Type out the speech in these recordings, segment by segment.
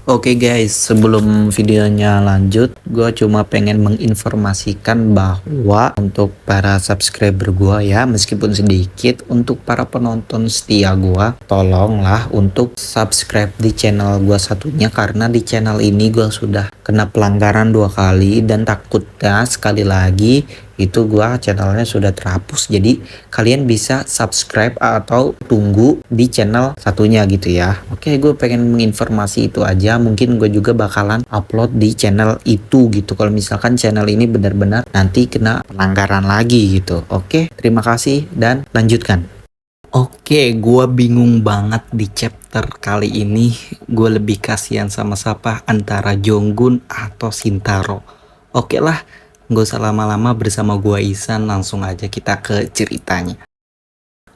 Oke guys, sebelum videonya lanjut, gue cuma pengen menginformasikan bahwa untuk para subscriber gue ya, meskipun sedikit, untuk para penonton setia gue, tolonglah untuk subscribe di channel gue satunya, karena di channel ini gue sudah kena pelanggaran 2 kali dan takutnya sekali lagi itu gua channelnya sudah terhapus. Jadi kalian bisa subscribe atau tunggu di channel satunya gitu ya. Oke, gue pengen menginformasi itu aja. Mungkin gue juga bakalan upload di channel itu gitu kalau misalkan channel ini benar-benar nanti kena pelanggaran lagi gitu. Oke, terima kasih dan lanjutkan. Oke, gue bingung banget di chapter kali ini. Gue lebih kasihan sama siapa antara Jonggun atau Shintaro. Oke lah, nggak usah lama-lama, bersama gua Isan, langsung aja kita ke ceritanya.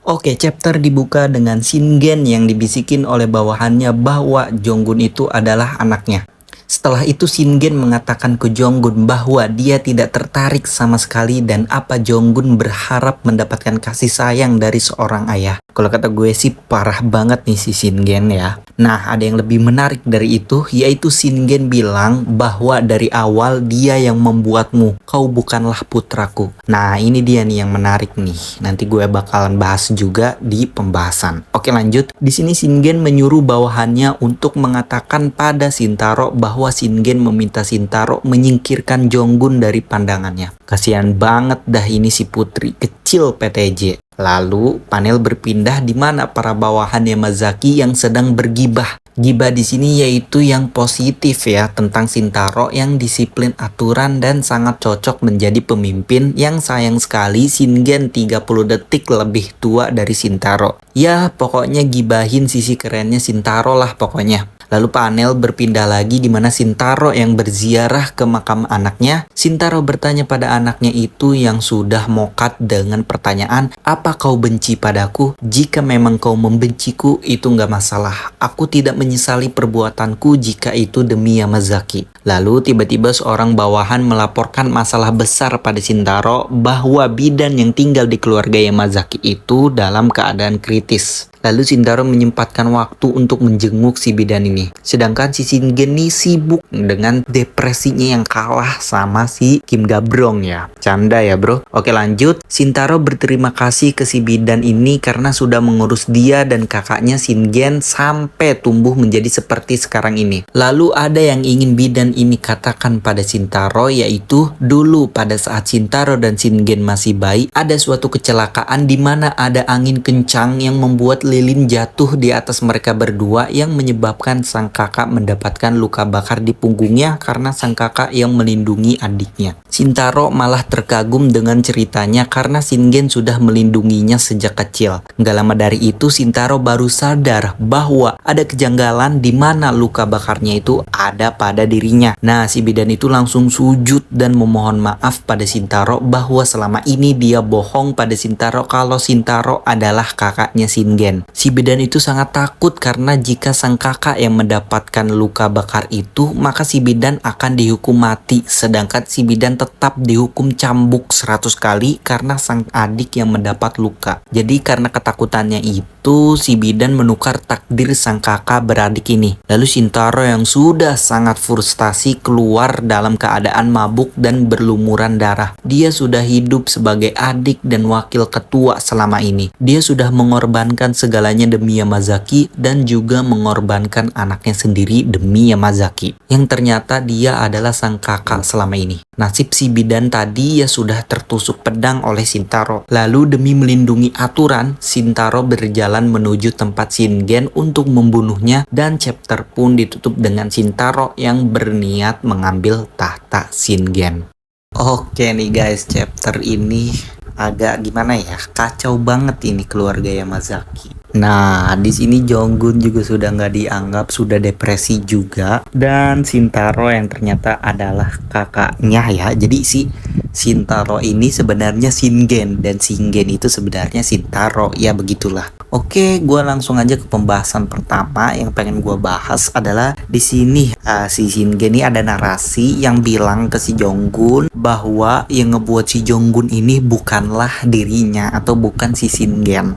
Oke, chapter dibuka dengan Shingen yang dibisikin oleh bawahannya bahwa Jonggun itu adalah anaknya. Setelah itu Shingen mengatakan ke Jonggun bahwa dia tidak tertarik sama sekali dan apa Jonggun berharap mendapatkan kasih sayang dari seorang ayah. Kalau kata gue sih parah banget nih si Shingen ya. Nah, ada yang lebih menarik dari itu, yaitu Shingen bilang bahwa dari awal dia yang membuatmu, kau bukanlah putraku. Nah, ini dia nih yang menarik nih. Nanti gue bakalan bahas juga di pembahasan. Oke, lanjut. Di sini Shingen menyuruh bawahannya untuk mengatakan pada Shintaro bahwa Shingen meminta Shintaro menyingkirkan Jonggun dari pandangannya. Kasihan banget dah ini si putri kecil PTJ. Lalu panel berpindah di mana para bawahan Yamazaki yang sedang bergibah. Gibah di sini yaitu yang positif ya, tentang Shintaro yang disiplin aturan dan sangat cocok menjadi pemimpin, yang sayang sekali Shingen 30 detik lebih tua dari Shintaro. Ya pokoknya gibahin sisi kerennya Shintaro lah pokoknya. Lalu panel berpindah lagi di mana Shintaro yang berziarah ke makam anaknya. Shintaro bertanya pada anaknya itu yang sudah mokat dengan pertanyaan, apa kau benci padaku? Jika memang kau membenciku itu nggak masalah. Aku tidak menyesali perbuatanku jika itu demi Yamazaki. Lalu tiba-tiba seorang bawahan melaporkan masalah besar pada Shintaro bahwa bidan yang tinggal di keluarga Yamazaki itu dalam keadaan kritis. Lalu Shintaro menyempatkan waktu untuk menjenguk si bidan ini. Sedangkan si Shingen ini sibuk dengan depresinya yang kalah sama si Kim Gabrong ya. Canda ya bro. Oke lanjut. Shintaro berterima kasih ke si bidan ini karena sudah mengurus dia dan kakaknya Shingen sampai tumbuh menjadi seperti sekarang ini. Lalu ada yang ingin bidan ini katakan pada Shintaro, yaitu dulu pada saat Shintaro dan Shingen masih bayi, ada suatu kecelakaan di mana ada angin kencang yang membuat lilin jatuh di atas mereka berdua yang menyebabkan sang kakak mendapatkan luka bakar di punggungnya karena sang kakak yang melindungi adiknya. Shintaro malah terkagum dengan ceritanya karena Shingen sudah melindunginya sejak kecil. Gak lama dari itu Shintaro baru sadar bahwa ada kejanggalan di mana luka bakarnya itu ada pada dirinya. Nah si bidan itu langsung sujud dan memohon maaf pada Shintaro bahwa selama ini dia bohong pada Shintaro kalau Shintaro adalah kakaknya Shingen. Si bidan itu sangat takut karena jika sang kakak yang mendapatkan luka bakar itu, maka si bidan akan dihukum mati, sedangkan si bidan tetap dihukum cambuk 100 kali karena sang adik yang mendapat luka. Jadi karena ketakutannya itu, si bidan menukar takdir sang kakak beradik ini. Lalu Shintaro yang sudah sangat frustasi keluar dalam keadaan mabuk dan berlumuran darah. Dia sudah hidup sebagai adik dan wakil ketua selama ini. Dia sudah mengorbankan segalanya demi Yamazaki dan juga mengorbankan anaknya sendiri demi Yamazaki, yang ternyata dia adalah sang kakak selama ini. Nasib si bidan tadi ya sudah tertusuk pedang oleh Shintaro. Lalu demi melindungi aturan, Shintaro berjalan menuju tempat Shingen untuk membunuhnya dan chapter pun ditutup dengan Shintaro yang berniat mengambil tahta Shingen. Oke nih guys, chapter ini agak gimana ya, kacau banget ini keluarga Yamazaki. Nah, di sini Jonggun juga sudah nggak dianggap, sudah depresi juga, dan Shintaro yang ternyata adalah kakaknya ya. Jadi si Shintaro ini sebenarnya Shingen dan Shingen itu sebenarnya Shintaro, ya begitulah. Oke, gue langsung aja ke pembahasan pertama yang pengen gue bahas adalah di sini si Shingen ini ada narasi yang bilang ke si Jonggun bahwa yang ngebuat si Jonggun ini bukanlah dirinya atau bukan si Shingen.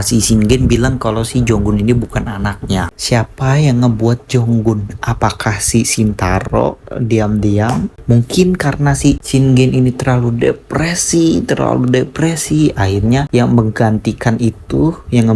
Si Shingen yang bilang kalau si Jonggun ini bukan anaknya. Siapa yang ngebuat Jonggun? Apakah si Shintaro diam-diam? Mungkin karena si Shingen ini terlalu depresi, akhirnya yang menggantikan itu, yang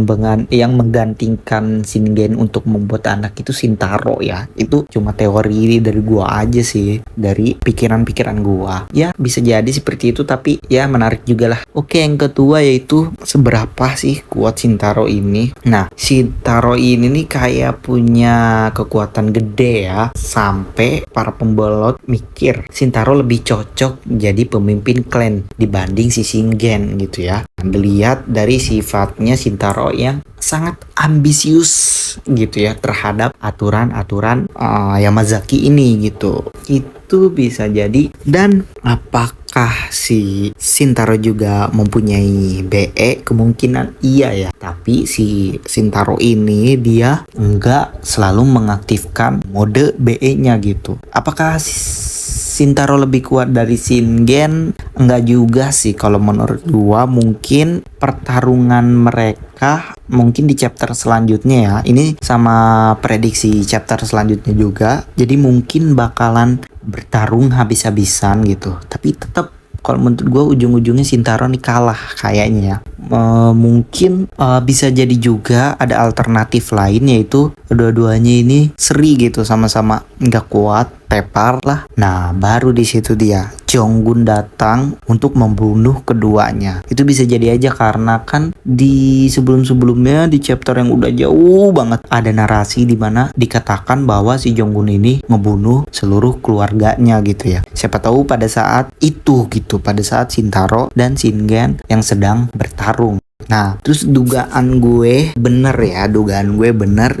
menggantikan Shingen untuk membuat anak itu Shintaro ya. Itu cuma teori dari gua aja sih, dari pikiran-pikiran gua. Ya bisa jadi seperti itu, tapi ya menarik juga lah. Oke, yang kedua yaitu seberapa sih kuat Shintaro ini. Nah, Shintaro ini nih kayak punya kekuatan gede ya, sampai para pembelot mikir Shintaro lebih cocok jadi pemimpin klan dibanding si Shingen gitu ya. Dilihat dari sifatnya Shintaro yang sangat ambisius gitu ya terhadap aturan-aturan Yamazaki ini gitu. Itu bisa jadi. Dan apakah si Shintaro juga mempunyai BE? Kemungkinan iya ya. Tapi si Shintaro ini dia enggak selalu mengaktifkan mode BE-nya gitu. Apakah Shintaro lebih kuat dari Shingen? Enggak juga sih kalau menurut gua. Mungkin pertarungan mereka mungkin di chapter selanjutnya ya. Ini sama prediksi chapter selanjutnya juga. Jadi mungkin bakalan bertarung habis-habisan gitu. Tapi tetap kalau menurut gue ujung-ujungnya Shintaro nih kalah kayaknya ya. Mungkin bisa jadi juga ada alternatif lain, yaitu kedua-duanya ini seri gitu, sama-sama nggak kuat, tepar lah. Nah baru di situ dia Jonggun datang untuk membunuh keduanya. Itu bisa jadi aja karena kan di sebelum-sebelumnya di chapter yang udah jauh banget ada narasi di mana dikatakan bahwa si Jonggun ini ngebunuh seluruh keluarganya gitu ya. Siapa tahu pada saat itu gitu, pada saat Shintaro dan Shingen yang sedang bertarung. Nah, terus dugaan gue bener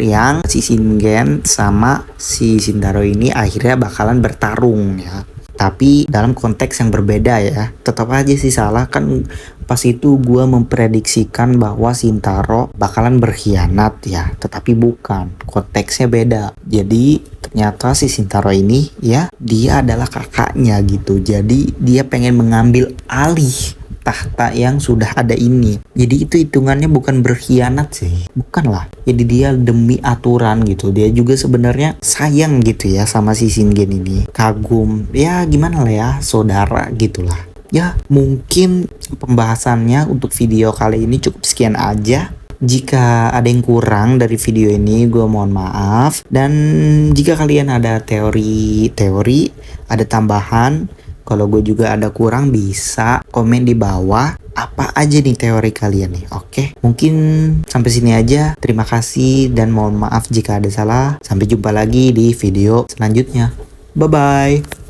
yang si Shingen sama si Shintaro ini akhirnya bakalan bertarung ya. Tapi dalam konteks yang berbeda ya. Tetap aja sih salah kan, pas itu gue memprediksikan bahwa Shintaro bakalan berkhianat ya. Tetapi bukan, konteksnya beda. Jadi ternyata si Shintaro ini ya, dia adalah kakaknya gitu. Jadi dia pengen mengambil alih tahta yang sudah ada ini. Jadi itu hitungannya bukan berkhianat sih, bukan lah. Jadi dia demi aturan gitu. Dia juga sebenarnya sayang gitu ya sama si Shingen ini, kagum ya, gimana lah ya, saudara gitulah ya. Mungkin pembahasannya untuk video kali ini cukup sekian aja. Jika ada yang kurang dari video ini, gue mohon maaf. Dan jika kalian ada teori, ada tambahan, kalau gue juga ada kurang, bisa komen di bawah apa aja nih teori kalian nih. Oke, mungkin sampai sini aja. Terima kasih dan mohon maaf jika ada salah. Sampai jumpa lagi di video selanjutnya. Bye bye.